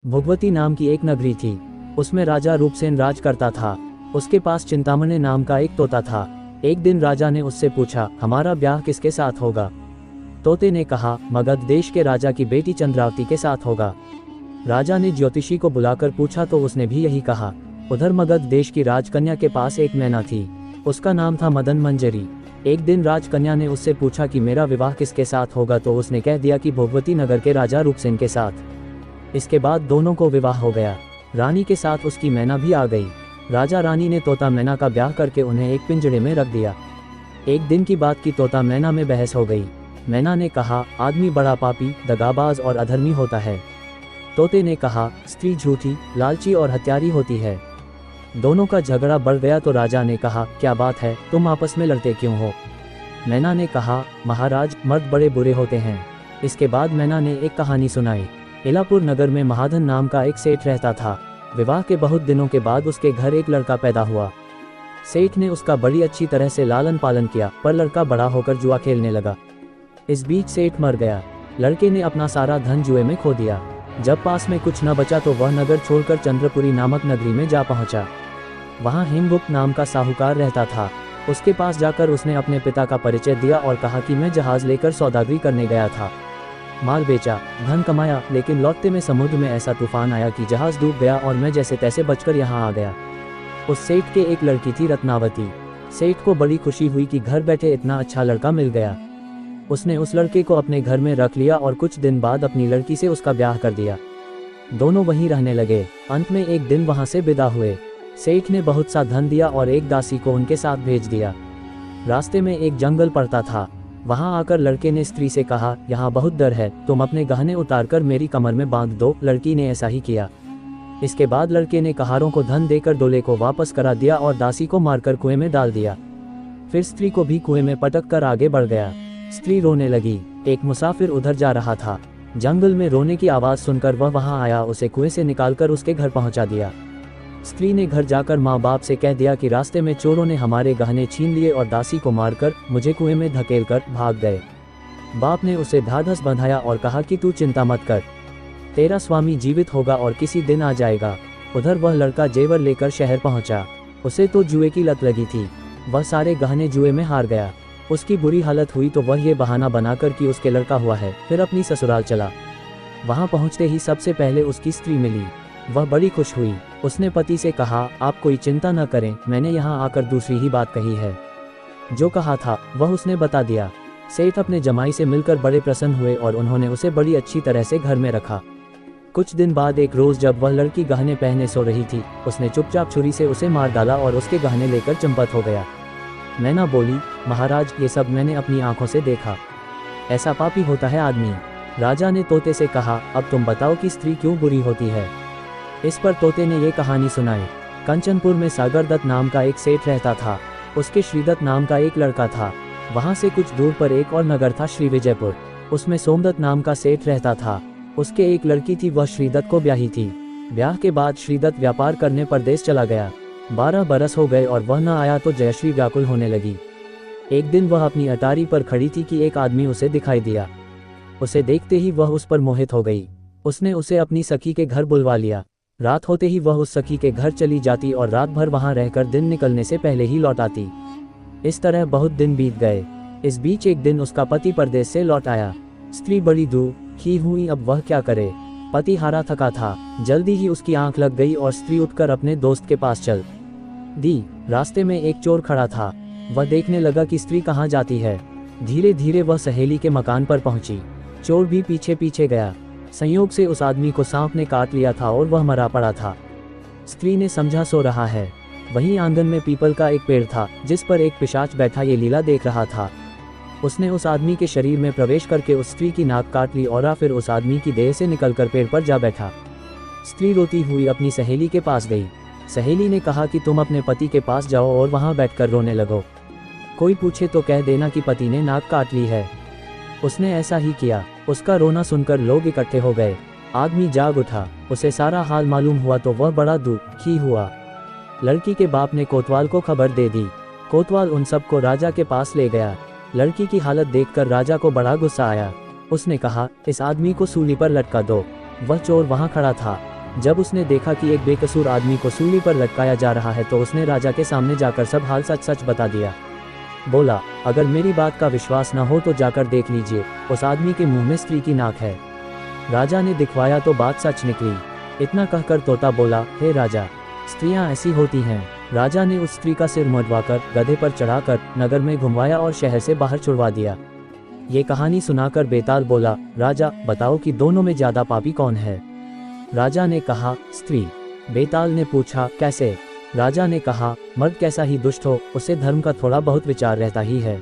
भोगवती नाम की एक नगरी थी। उसमें राजा रूपसेन राज करता था। उसके पास चिंतामणि नाम का एक तोता था। एक दिन राजा ने उससे पूछा, हमारा ब्याह किसके साथ होगा? तोते ने कहा, मगध देश के राजा की बेटी चंद्रावती के साथ होगा। राजा ने ज्योतिषी को बुलाकर पूछा तो उसने भी यही कहा। उधर मगध देश की राजकन्या के पास एक मैना थी। उसका नाम था मदन मंजरी। एक दिन राजकन्या ने उससे पूछा कि मेरा विवाह किसके साथ होगा, तो उसने कह दिया कि भोगवती नगर के राजा रूपसेन के साथ। इसके बाद दोनों को विवाह हो गया। रानी के साथ उसकी मैना भी आ गई। राजा रानी ने तोता मैना का ब्याह करके उन्हें एक पिंजड़े में रख दिया। एक दिन की बात की तोता मैना में बहस हो गई। मैना ने कहा, आदमी बड़ा पापी, दगाबाज और अधर्मी होता है। तोते ने कहा, स्त्री झूठी, लालची और हत्यारी होती है। दोनों का झगड़ा बढ़ गया तो राजा ने कहा, क्या बात है, तुम आपस में लड़ते क्यों हो? मैना ने कहा, महाराज, मर्द बड़े बुरे होते हैं। इसके बाद मैना ने एक कहानी सुनाई। इलापुर नगर में महाधन नाम का एक सेठ रहता था। विवाह के बहुत दिनों के बाद उसके घर एक लड़का पैदा हुआ। सेठ ने उसका बड़ी अच्छी तरह से लालन पालन किया, पर लड़का बड़ा होकर जुआ खेलने लगा। इस बीच सेठ मर गया। लड़के ने अपना सारा धन जुए में खो दिया। जब पास में कुछ न बचा तो वह नगर छोड़कर चंद्रपुरी नामक नगरी में जा पहुंचा। वहां हेमगुप्त नाम का साहूकार रहता था। उसके पास जाकर उसने अपने पिता का परिचय दिया और कहा कि मैं जहाज लेकर सौदागरी करने गया था। माल बेचा, धन कमाया, लेकिन लौटते में समुद्र में ऐसा तूफान आया कि जहाज डूब गया और मैं जैसे तैसे बचकर यहाँ आ गया। उस सेठ के एक लड़की थी रत्नावती। सेठ को बड़ी खुशी हुई कि घर बैठे इतना अच्छा लड़का मिल गया। उसने उस लड़के को अपने घर में रख लिया और कुछ दिन बाद अपनी लड़की से उसका ब्याह कर दिया। दोनों वहीं रहने लगे। अंत में एक दिन वहां से विदा हुए। सेठ ने बहुत सा धन दिया और एक दासी को उनके साथ भेज दिया। रास्ते में एक जंगल पड़ता था। वहां आकर लड़के ने स्त्री से कहा, यहाँ बहुत डर है, तुम अपने गहने उतारकर मेरी कमर में बांध दो। लड़की ने ऐसा ही किया। इसके बाद लड़के ने कहारों को धन देकर डोले को वापस करा दिया और दासी को मारकर कुएं में डाल दिया। फिर स्त्री को भी कुएं में पटक कर आगे बढ़ गया। स्त्री रोने लगी। एक मुसाफिर उधर जा रहा था। जंगल में रोने की आवाज सुनकर वह वहां आया, उसे कुएं से निकालकर उसके घर पहुंचा दिया। स्त्री ने घर जाकर माँ बाप से कह दिया कि रास्ते में चोरों ने हमारे गहने छीन लिए और दासी को मारकर मुझे कुएं में धकेलकर भाग गए। बाप ने उसे ढाढ़स बंधाया और कहा कि तू चिंता मत कर, तेरा स्वामी जीवित होगा और किसी दिन आ जाएगा। उधर वह लड़का जेवर लेकर शहर पहुंचा। उसे तो जुए की लत लगी थी। वह सारे गहने जुए में हार गया। उसकी बुरी हालत हुई तो वह ये बहाना बनाकर कि उसके लड़का हुआ है, फिर अपनी ससुराल चला। वहां पहुंचते ही सबसे पहले उसकी स्त्री मिली। वह बड़ी खुश हुई। उसने पति से कहा, आप कोई चिंता न करें, मैंने यहाँ आकर दूसरी ही बात कही है। जो कहा था वह उसने बता दिया। सेठ अपने जमाई से मिलकर बड़े प्रसन्न हुए और उन्होंने उसे बड़ी अच्छी तरह से घर में रखा। कुछ दिन बाद एक रोज जब वह लड़की गहने पहने सो रही थी, उसने चुपचाप छुरी से उसे मार डाला और उसके गहने लेकर चंपत हो गया। मैना बोली, महाराज, ये सब मैंने अपनी आंखों से देखा। ऐसा पापी होता है आदमी। राजा ने तोते से कहा, अब तुम बताओ कि स्त्री क्यों बुरी होती है। इस पर तोते ने ये कहानी सुनाई। कंचनपुर में सागर दत्त नाम का एक सेठ रहता था। उसके श्रीदत्त नाम का एक लड़का था। वहां से कुछ दूर पर एक और नगर था, श्री विजयपुर। उसमें सोमदत्त नाम का सेठ रहता था। उसके एक लड़की थी, वह श्रीदत्त को ब्याही थी। ब्याह के बाद श्रीदत्त व्यापार करने परदेश चला गया। 12 बरस हो गए और वह न आया तो जयश्री व्याकुल होने लगी। एक दिन वह अपनी अटारी पर खड़ी थी कि एक आदमी उसे दिखाई दिया। उसे देखते ही वह उस पर मोहित हो गई। उसने उसे अपनी सखी के घर बुलवा लिया। रात होते ही वह उस सखी के घर चली जाती और रात भर वहां रहकर दिन निकलने से पहले ही लौट आती। इस तरह बहुत दिन बीत गए। इस बीच एक दिन उसका पति परदेश से लौट आया। स्त्री बड़ी दुखी हुई, अब वह क्या करे। पति हारा थका था। जल्दी ही उसकी आंख लग गई और स्त्री उठकर अपने दोस्त के पास चल दी। रास्ते में एक चोर खड़ा था। वह देखने लगा कि स्त्री कहाँ जाती है। धीरे धीरे वह सहेली के मकान पर पहुंची। चोर भी पीछे पीछे गया। संयोग से उस आदमी को सांप ने काट लिया था और वह मरा पड़ा था। स्त्री ने समझा सो रहा है। वहीं आंगन में पीपल का एक पेड़ था जिस पर एक पिशाच बैठा ये लीला देख रहा था। उसने उस आदमी के शरीर में प्रवेश करके उस स्त्री की नाक काट ली और फिर उस आदमी की देह से निकलकर पेड़ पर जा बैठा। स्त्री रोती हुई अपनी सहेली के पास गई। सहेली ने कहा कि तुम अपने पति के पास जाओ और वहां बैठकर रोने लगो। कोई पूछे तो कह देना कि पति ने नाक काट ली है। उसने ऐसा ही किया। उसका रोना सुनकर लोग इकट्ठे हो गए। आदमी जाग उठा। उसे सारा हाल मालूम हुआ तो वह बड़ा दुखी हुआ। लड़की के बाप ने कोतवाल को खबर दे दी। कोतवाल उन सबको राजा के पास ले गया। लड़की की हालत देखकर राजा को बड़ा गुस्सा आया। उसने कहा, इस आदमी को सूली पर लटका दो। वह चोर वहां खड़ा था। जब उसने देखा कि एक बेकसूर आदमी को सूली पर लटकाया जा रहा है तो उसने राजा के सामने जाकर सब हाल सच सच बता दिया। बोला, अगर मेरी बात का विश्वास न हो तो जाकर देख लीजिए, उस आदमी के मुंह में स्त्री की नाक है। राजा ने दिखवाया तो बात सच निकली। इतना कहकर तोता बोला, हे राजा, स्त्रियां ऐसी होती हैं। राजा ने उस स्त्री का सिर मुंडवाकर गधे पर चढ़ाकर नगर में घुमवाया और शहर से बाहर छुड़वा दिया। ये कहानी सुनाकर बेताल बोला, राजा बताओ कि दोनों में ज्यादा पापी कौन है। राजा ने कहा, स्त्री। बेताल ने पूछा, कैसे। राजा ने कहा, मर्द कैसा ही दुष्ट हो, उसे धर्म का थोड़ा बहुत विचार रहता ही है,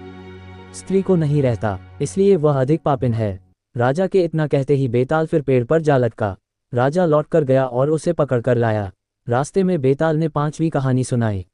स्त्री को नहीं रहता, इसलिए वह अधिक पापिन है। राजा के इतना कहते ही बेताल फिर पेड़ पर जा लटका। राजा लौट कर गया और उसे पकड़ कर लाया। रास्ते में बेताल ने 5वीं कहानी सुनाई।